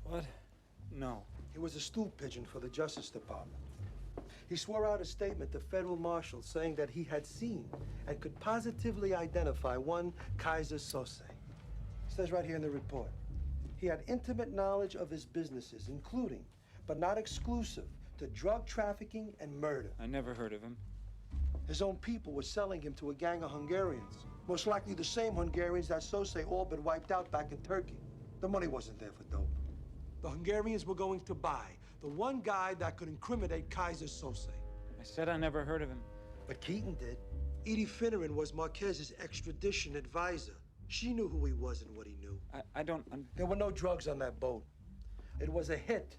What? No. He was a stool pigeon for the Justice Department. He swore out a statement to federal marshals saying that he had seen and could positively identify one Kaiser Sose. It says right here in the report. He had intimate knowledge of his businesses, including, but not exclusive, to drug trafficking and murder. I never heard of him. His own people were selling him to a gang of Hungarians. Most likely the same Hungarians that Sose all but wiped out back in Turkey. The money wasn't there for dope. The Hungarians were going to buy the one guy that could incriminate Kaiser Sose. I said I never heard of him. But Keaton did. Edie Finneran was Marquez's extradition advisor. She knew who he was and what he knew. I don't... There were no drugs on that boat. It was a hit.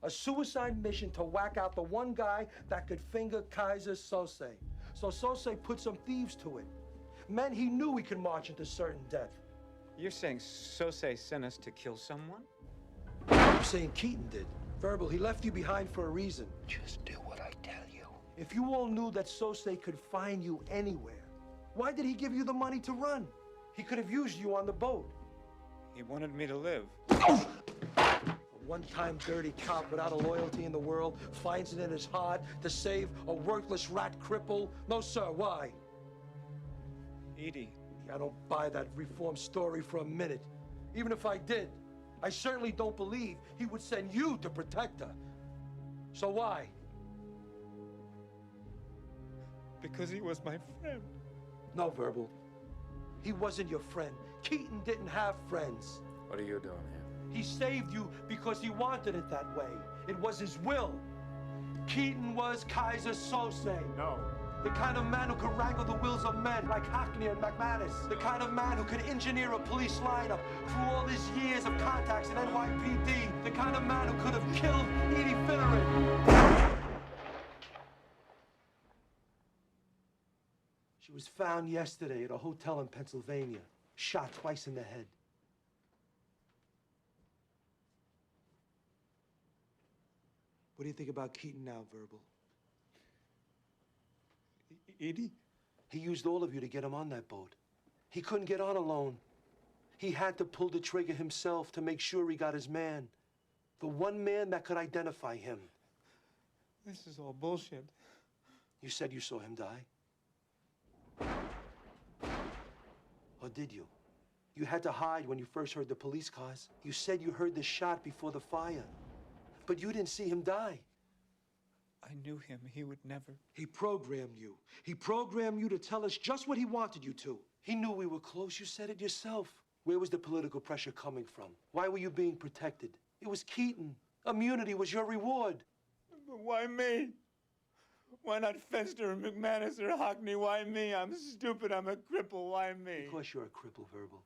A suicide mission to whack out the one guy that could finger Kaiser Sose. So Sose put some thieves to it. Men he knew he could march into certain death. You're saying Sose sent us to kill someone? I'm saying Keaton did. Verbal, he left you behind for a reason. Just do what I tell you. If you all knew that Sose could find you anywhere, why did he give you the money to run? He could have used you on the boat. He wanted me to live. A one-time dirty cop without a loyalty in the world finds it in his heart to save a worthless rat cripple? No, sir, why? Edie. I don't buy that reform story for a minute. Even if I did, I certainly don't believe he would send you to protect her. So why? Because he was my friend. No, Verbal. He wasn't your friend. Keaton didn't have friends. What are you doing here? He saved you because he wanted it that way. It was his will. Keaton was Kaiser Sose. No. The kind of man who could wrangle the wills of men like Hackney and McManus. The kind of man who could engineer a police lineup through all his years of contacts in NYPD. The kind of man who could have killed Edie Finneran. She was found yesterday at a hotel in Pennsylvania, shot twice in the head. What do you think about Keaton now, Verbal? Edie? He used all of you to get him on that boat. He couldn't get on alone. He had to pull the trigger himself to make sure he got his man. The one man that could identify him. This is all bullshit. You said you saw him die? Or did you? You had to hide when you first heard the police cars. You said you heard the shot before the fire. But you didn't see him die. I knew him. He would never. He programmed you. He programmed you to tell us just what he wanted you to. He knew we were close. You said it yourself. Where was the political pressure coming from? Why were you being protected? It was Keaton. Immunity was your reward. But why me? Why not Fester or McManus or Hockney? Why me? I'm stupid. I'm a cripple. Why me? Because you're a cripple, Verbal.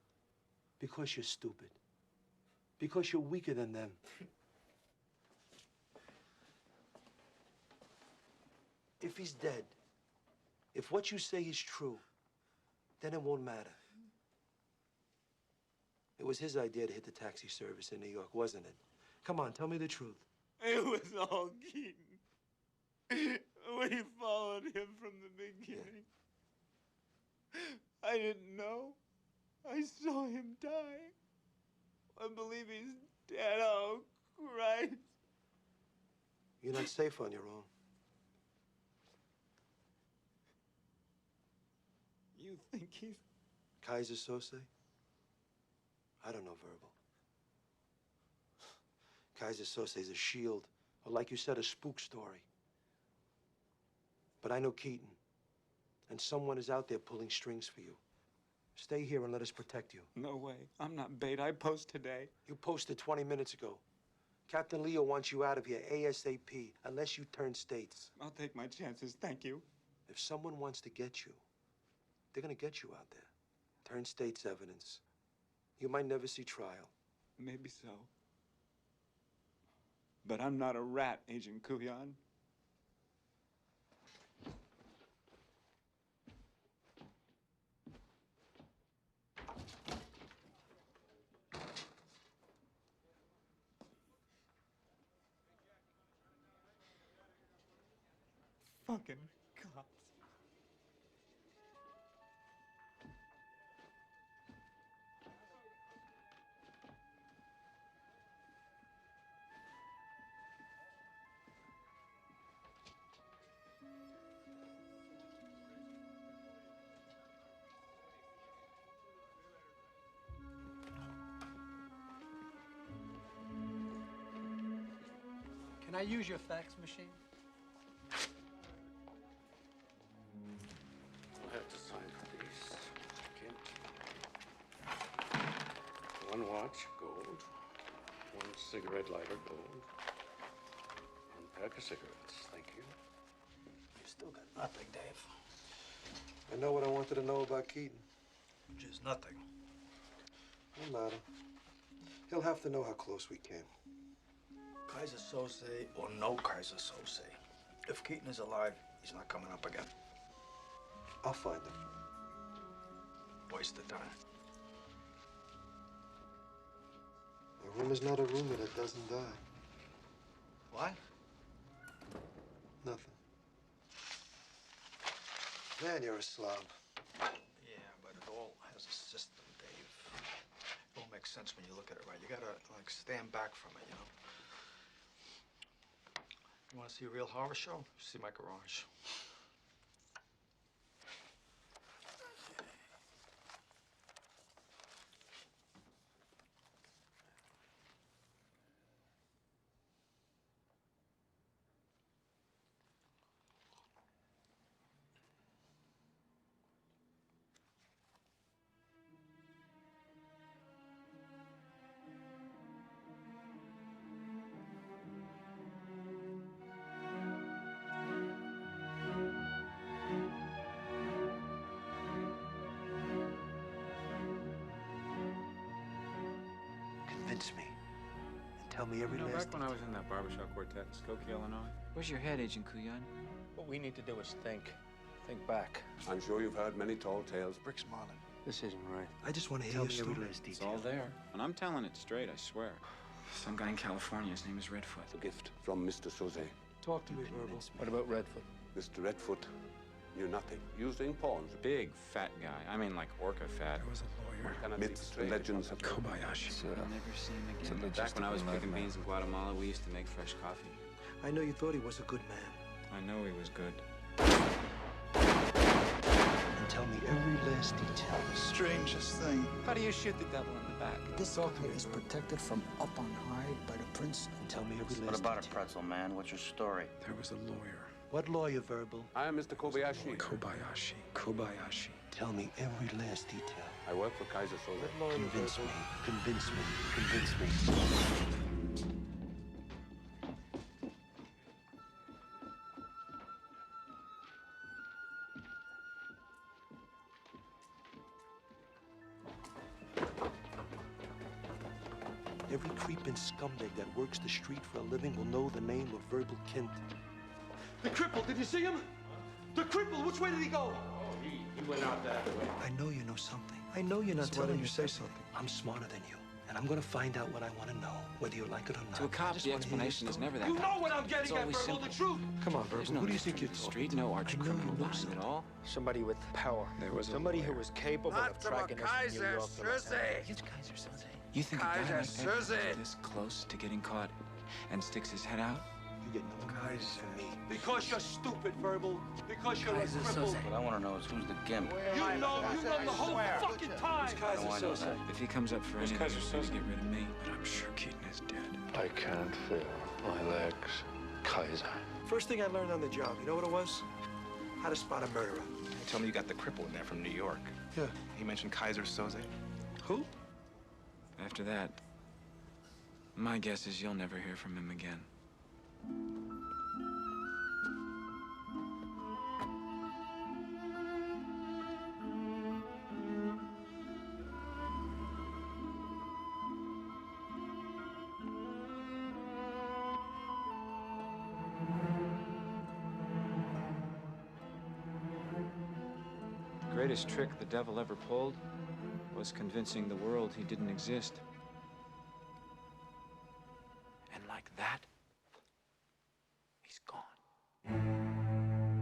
Because you're stupid. Because you're weaker than them. If he's dead, if what you say is true, then it won't matter. It was his idea to hit the taxi service in New York, wasn't it? Come on, tell me the truth. It was all Keaton. We followed him from the beginning. Yeah. I didn't know. I saw him die. I believe he's dead. Oh, Christ. You're not safe on your own. You think he's... Kaiser Sose? I don't know, Verbal. Kaiser Sose's a shield, or like you said, a spook story. But I know Keaton, and someone is out there pulling strings for you. Stay here and let us protect you. No way. I'm not bait. I post today. You posted 20 minutes ago. Captain Leo wants you out of here ASAP, unless you turn states. I'll take my chances. Thank you. If someone wants to get you, they're gonna get you out there. Turn state's evidence. You might never see trial. Maybe so. But I'm not a rat, Agent Kuyan. Fucking cops. Can I use your fax machine? I'll have to sign for these. One watch, gold. One cigarette lighter, gold. One pack of cigarettes, thank you. You still got nothing, Dave. I know what I wanted to know about Keaton. Which is nothing. No matter. He'll have to know how close we came. Kaiser Sose or no Kaiser Sose. If Keaton is alive, he's not coming up again. I'll find him. Waste of time. A rumor's not a rumor that doesn't die. What? Nothing. Man, you're a slob. Yeah, but it all has a system, Dave. It all makes sense when you look at it right. You gotta, like, stand back from it, you know? You wanna see a real horror show? See my garage. Convince me. And tell me every You know, last back when I was in that barbershop quartet in Skokie, Illinois. Where's your head, Agent Kuyan? What we need to do is think. Think back. I'm sure you've heard many tall tales. Bricks Marlin. This isn't right. I just want to hear Tell your me every story. last It's detail. all there. And I'm telling it straight, I swear. Some guy in California, his name is Redfoot. A gift from Mr. Soze. Talk to me, Verbal. What about Redfoot? Mr. Redfoot knew nothing. Using pawns. Big, fat guy. I mean, like orca fat. I was a lawyer. Cannot be Myths betrayed. and legends of Kobayashi. I'll never see him It's a again. Back when I was logistical picking nightmare. beans in Guatemala, we used to make fresh coffee. I know you thought he was a good man. I know he was good. And tell me every last detail. Strangest thing. How do you shoot the devil in the back? This altar is protected from up on high by the prince. And tell me every last What about a detail. pretzel, man? What's your story? There was a lawyer. What lawyer, Verbal? I am Mr. Kobayashi. Kobayashi. Kobayashi. Tell me every last detail. I work for Kaiser Soze. Convince me. Convince me. Convince me. Every creeping scumbag that works the street for a living will know the name of Verbal Kint. The cripple, did you see him? The cripple, which way did he go? He went out that way. I know you know something. I know you're not So why telling didn't you say something? I'm smarter than you, and I'm gonna find out what I want to know, whether you like it or not. To a I cop, just the wanna hear your explanation is story. never that You know complicated. what I'm It's getting at, always Verbal, the simple. truth. Come on, There's Verbal. no Who do you think mystery you're in the talking street, no arch I know criminal you know behind it something. all. Somebody with power. There was a Somebody who lawyer. was capable of tracking us from New York to Los Angeles. It's Kaiser Soze. You think a guy like that is this close to getting caught and sticks his head out? You get no guys from me. Because you're stupid, Verbal. Because you're a cripple. What I want to know is who's the gimp. You know the whole fucking time. How do I know that? If he comes up for anything, he's going to get rid of me. But I'm sure Keaton is dead. I can't feel my legs. Kaiser. First thing I learned on the job, you know what it was? How to spot a murderer. Tell me you got the cripple in there from New York. Yeah. He mentioned Kaiser Soze. Who? After that, my guess is you'll never hear from him again. The greatest trick the devil ever pulled was convincing the world he didn't exist.